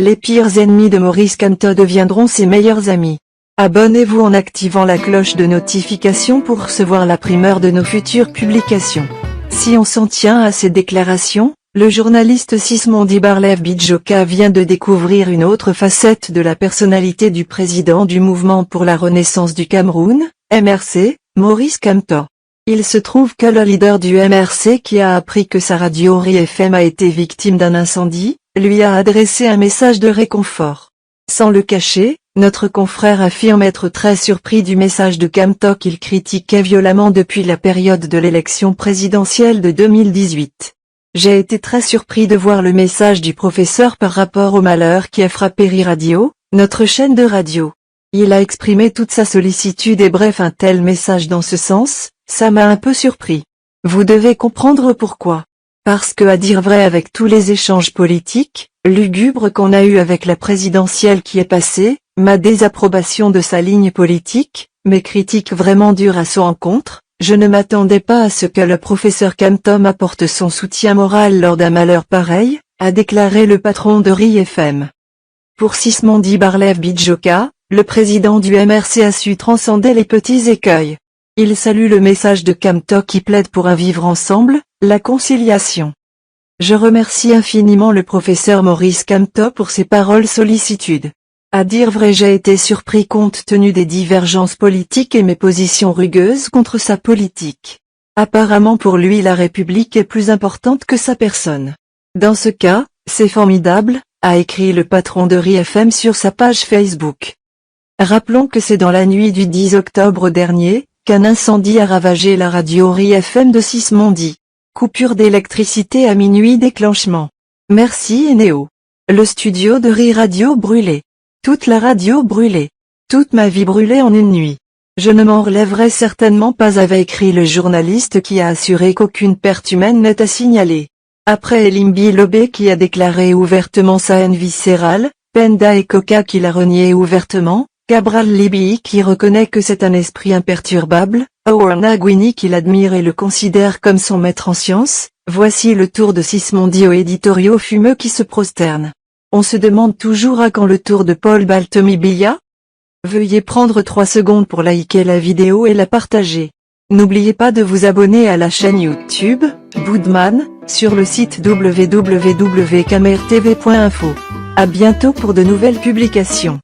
les pires ennemis de Maurice Kamto deviendront ses meilleurs amis. Abonnez-vous en activant la cloche de notification pour recevoir la primeur de nos futures publications. Si on s'en tient à ces déclarations, le journaliste Sismondi Barlev Bidjoka vient de découvrir une autre facette de la personnalité du président du Mouvement pour la Renaissance du Cameroun, MRC, Maurice Kamto. Il se trouve que le leader du MRC qui a appris que sa radio Ri FM a été victime d'un incendie, lui a adressé un message de réconfort. Sans le cacher, notre confrère affirme être très surpris du message de Kamto qu'il critiquait violemment depuis la période de l'élection présidentielle de 2018. J'ai été très surpris de voir le message du professeur par rapport au malheur qui a frappé Ri Radio, notre chaîne de radio. Il a exprimé toute sa sollicitude et bref un tel message dans ce sens, ça m'a un peu surpris. Vous devez comprendre pourquoi. Parce que à dire vrai avec tous les échanges politiques, lugubres qu'on a eus avec la présidentielle qui est passée, ma désapprobation de sa ligne politique, mes critiques vraiment dures à son encontre, je ne m'attendais pas à ce que le professeur Kamto m'apporte son soutien moral lors d'un malheur pareil, a déclaré le patron de Ri FM. Pour Sismondi Barlev Bidjoka, le président du MRC a su transcender les petits écueils. Il salue le message de Kamto qui plaide pour un vivre ensemble, la conciliation. Je remercie infiniment le professeur Maurice Kamto pour ses paroles sollicitudes. À dire vrai j'ai été surpris compte tenu des divergences politiques et mes positions rugueuses contre sa politique. Apparemment pour lui la République est plus importante que sa personne. Dans ce cas, c'est formidable, a écrit le patron de Ri FM sur sa page Facebook. Rappelons que c'est dans la nuit du 10 octobre dernier, qu'un incendie a ravagé la radio Ri FM de Sismondi. Coupure d'électricité à minuit déclenchement. Merci Enéo. Le studio de Ri Radio brûlé. Toute la radio brûlée. Toute ma vie brûlée en une nuit. Je ne m'en relèverai certainement pas, avait écrit le journaliste qui a assuré qu'aucune perte humaine n'est à signaler. Après Elimbi Lobé qui a déclaré ouvertement sa haine viscérale, Penda et Coca qui l'a renié ouvertement, Cabral Libii qui reconnaît que c'est un esprit imperturbable, Owarna Gwini qui l'admire et le considère comme son maître en science, voici le tour de Sismondi aux éditoriaux fumeux qui se prosternent. On se demande toujours à quand le tour de Paul Baltomibia? Veuillez prendre 3 secondes pour liker la vidéo et la partager. N'oubliez pas de vous abonner à la chaîne YouTube, Boudman, sur le site www.camertv.info. À bientôt pour de nouvelles publications.